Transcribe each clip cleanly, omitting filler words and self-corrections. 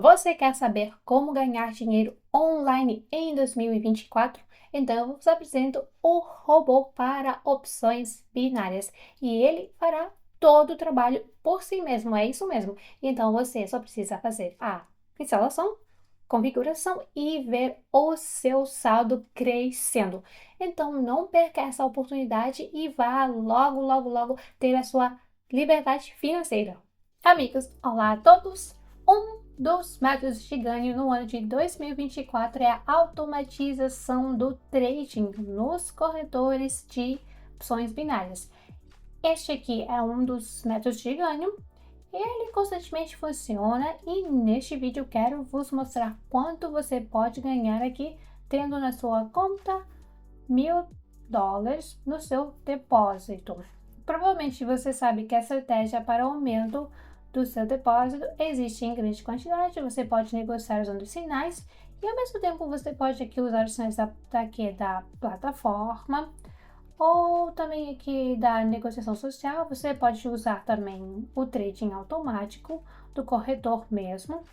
Você quer saber como ganhar dinheiro online em 2024? Então eu vos apresento o robô para opções binárias e ele fará todo o trabalho por si mesmo, é isso mesmo. Então você só precisa fazer a instalação, configuração e ver o seu saldo crescendo. Então não perca essa oportunidade e vá logo, logo, logo ter a sua liberdade financeira. Amigos, olá a todos! Um dos métodos de ganho no ano de 2024 é a automatização do trading nos corretores de opções binárias. Este aqui é um dos métodos de ganho. Ele constantemente funciona e neste vídeo quero vos mostrar quanto você pode ganhar aqui tendo na sua conta $1000 no seu depósito. Provavelmente você sabe que a estratégia para o aumento do seu depósito existe em grande quantidade, você pode negociar usando sinais e ao mesmo tempo você pode aqui usar os sinais da plataforma ou também aqui da negociação social, você pode usar também o trading automático do corretor mesmo,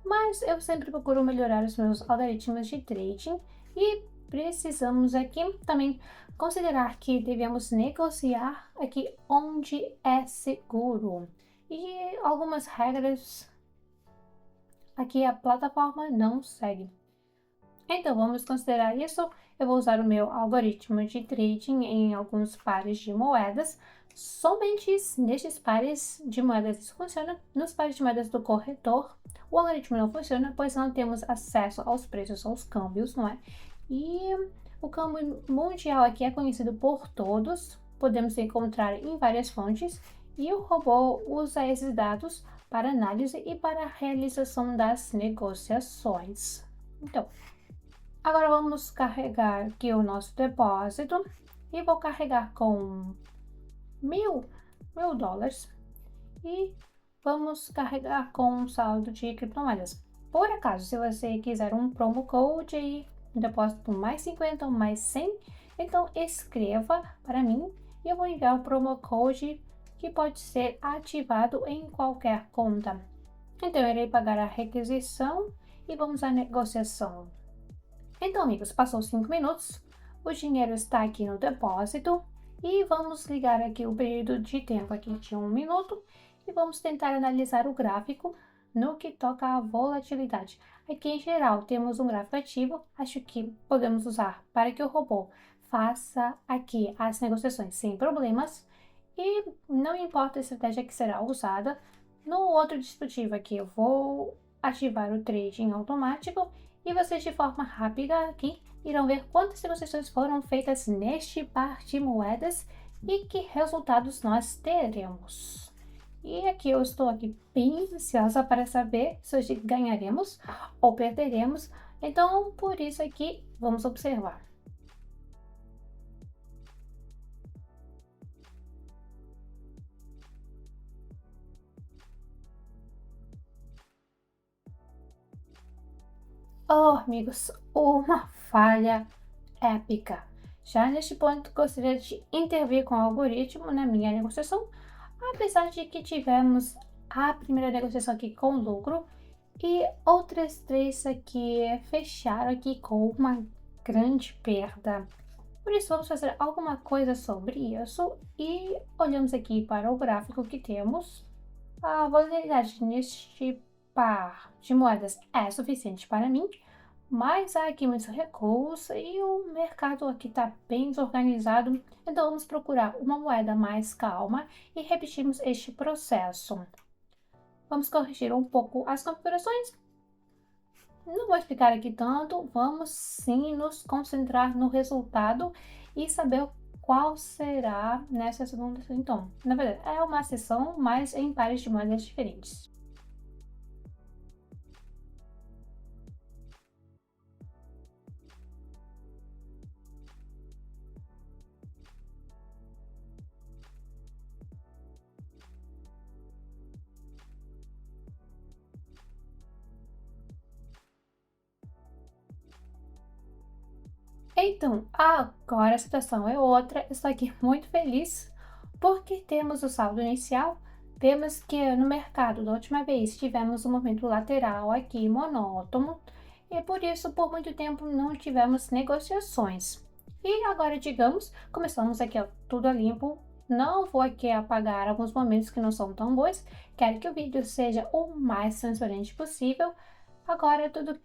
mas eu sempre procuro melhorar os meus algoritmos de trading e precisamos aqui também considerar que devemos negociar aqui onde é seguro. E algumas regras aqui a plataforma não segue. Então vamos considerar isso. Eu vou usar o meu algoritmo de trading em alguns pares de moedas. Somente nestes pares de moedas isso funciona. Nos pares de moedas do corretor, o algoritmo não funciona, pois não temos acesso aos preços, aos câmbios, não é? E o câmbio mundial aqui é conhecido por todos. Podemos encontrar em várias fontes. E o robô usa esses dados para análise e para a realização das negociações. Então, agora vamos carregar aqui o nosso depósito e vou carregar com mil dólares e vamos carregar com um saldo de criptomoedas. Por acaso, se você quiser um promo code e um depósito mais 50 ou mais 100, então escreva para mim e eu vou enviar o promo code que pode ser ativado em qualquer conta. Então eu irei pagar a requisição e vamos à negociação. Então, amigos, passou 5 minutos, o dinheiro está aqui no depósito e vamos ligar aqui o período de tempo aqui de 1 minuto e vamos tentar analisar o gráfico no que toca à volatilidade. Aqui em geral temos um gráfico ativo, acho que podemos usar para que o robô faça aqui as negociações sem problemas e não importa a estratégia que será usada. No outro dispositivo aqui eu vou ativar o trading automático e vocês de forma rápida aqui irão ver quantas negociações foram feitas neste par de moedas e que resultados nós teremos. E aqui eu estou aqui bem ansiosa para saber se hoje ganharemos ou perderemos, então por isso aqui vamos observar. Oh, amigos, uma falha épica. Já neste ponto, gostaria de intervir com o algoritmo na minha negociação, apesar de que tivemos a primeira negociação aqui com lucro e outras três aqui fecharam aqui com uma grande perda. Por isso, vamos fazer alguma coisa sobre isso e olhamos aqui para o gráfico que temos. A volatilidade neste par de moedas é suficiente para mim, mas há aqui muitos recuos e o mercado aqui está bem desorganizado, então vamos procurar uma moeda mais calma e repetimos este processo. Vamos corrigir um pouco as configurações. Não vou explicar aqui tanto, vamos sim nos concentrar no resultado e saber qual será nessa segunda sessão. Então, na verdade, é uma sessão, mas em pares de moedas diferentes. Então, agora a situação é outra. Estou aqui muito feliz porque temos o saldo inicial vemos que no mercado da última vez tivemos um movimento lateral aqui monótono e por isso por muito tempo não tivemos negociações. E agora, digamos, começamos aqui ó, tudo a limpo. Não vou aqui apagar alguns momentos que não são tão bons. Quero que o vídeo seja o mais transparente possível. Agora tudo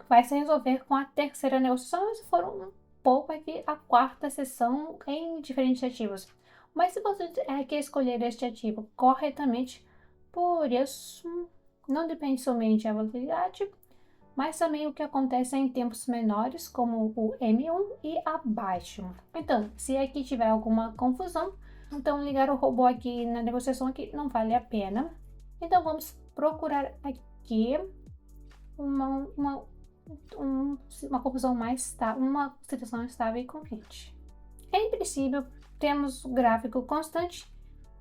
vai se resolver com a terceira negociação. Mas foram um pouco aqui a quarta sessão em diferentes ativos. Mas se você quer escolher este ativo corretamente, por isso não depende somente da volatilidade, mas também o que acontece em tempos menores, como o M1 e abaixo. Então, se aqui tiver alguma confusão, então ligar o robô aqui na negociação aqui não vale a pena. Então vamos procurar aqui uma confusão mais uma situação estável e confiante. Em princípio, temos o gráfico constante,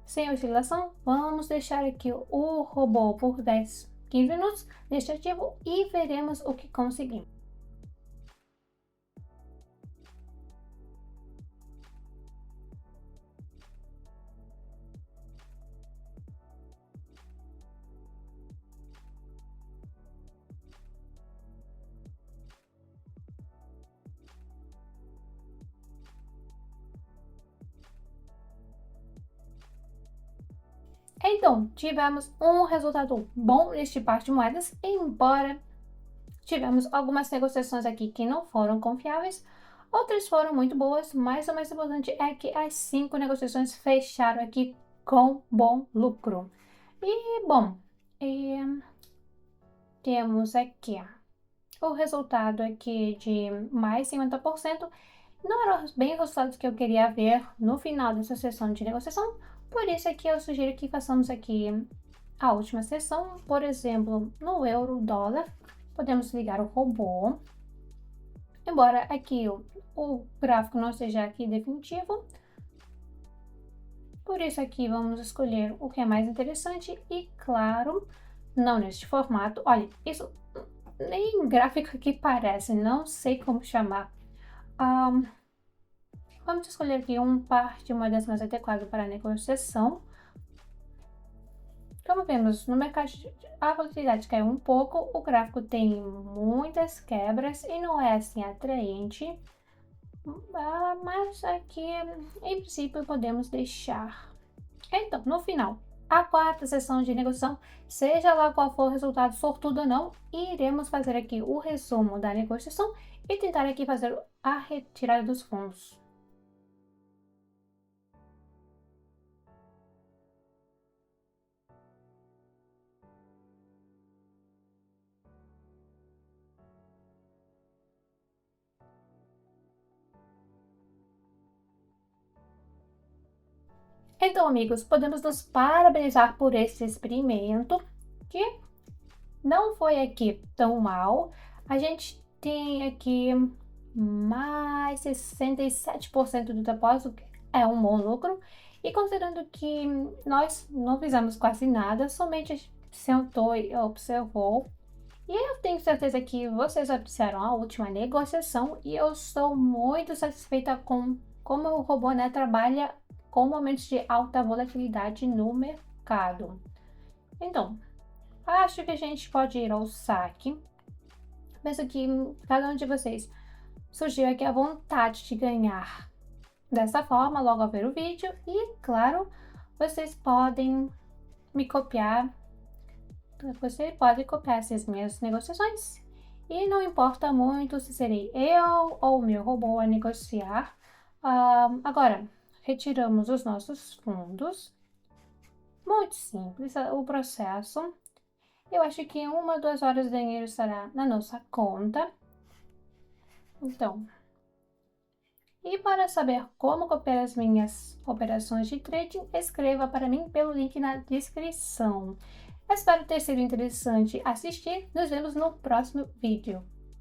sem oscilação. Vamos deixar aqui o robô por 10, 15 minutos neste ativo e veremos o que conseguimos. Então, tivemos um resultado bom neste par de moedas, embora tivemos algumas negociações aqui que não foram confiáveis, outras foram muito boas, mas o mais importante é que as 5 negociações fecharam aqui com bom lucro. E, bom, temos aqui o resultado aqui de mais 50%. Não era bem o resultado que eu queria ver no final dessa sessão de negociação, por isso aqui eu sugiro que façamos aqui a última sessão, por exemplo, no euro dólar, podemos ligar o robô, embora aqui o gráfico não seja aqui definitivo, por isso aqui vamos escolher o que é mais interessante e claro, não neste formato, olha, isso nem gráfico aqui parece, não sei como chamar. Vamos escolher aqui um par de moedas mais adequado para a negociação. Como vemos, no mercado a volatilidade caiu um pouco, o gráfico tem muitas quebras e não é assim atraente. Mas aqui, em princípio, podemos deixar. Então, no final, a quarta sessão de negociação, seja lá qual for o resultado, sortudo ou não, iremos fazer aqui o resumo da negociação e tentar aqui fazer a retirada dos fundos. Então, amigos, podemos nos parabenizar por esse experimento, que não foi aqui tão mal. A gente tem aqui mais 67% do depósito, que é um bom lucro. E considerando que nós não fizemos quase nada, somente sentou e observou. E eu tenho certeza que vocês apreciaram a última negociação e eu estou muito satisfeita com como o robô, né, trabalha com momentos de alta volatilidade no mercado. Então, acho que a gente pode ir ao saque. Penso que cada um de vocês surgiu aqui a vontade de ganhar dessa forma logo ao ver o vídeo. E, claro, vocês podem me copiar. Você pode copiar essas minhas negociações. E não importa muito se serei eu ou o meu robô a negociar. Agora, retiramos os nossos fundos. Muito simples o processo. Eu acho que em 1 ou 2 horas o dinheiro estará na nossa conta. Então, e para saber como copiar as minhas operações de trading, escreva para mim pelo link na descrição. Espero ter sido interessante assistir. Nos vemos no próximo vídeo.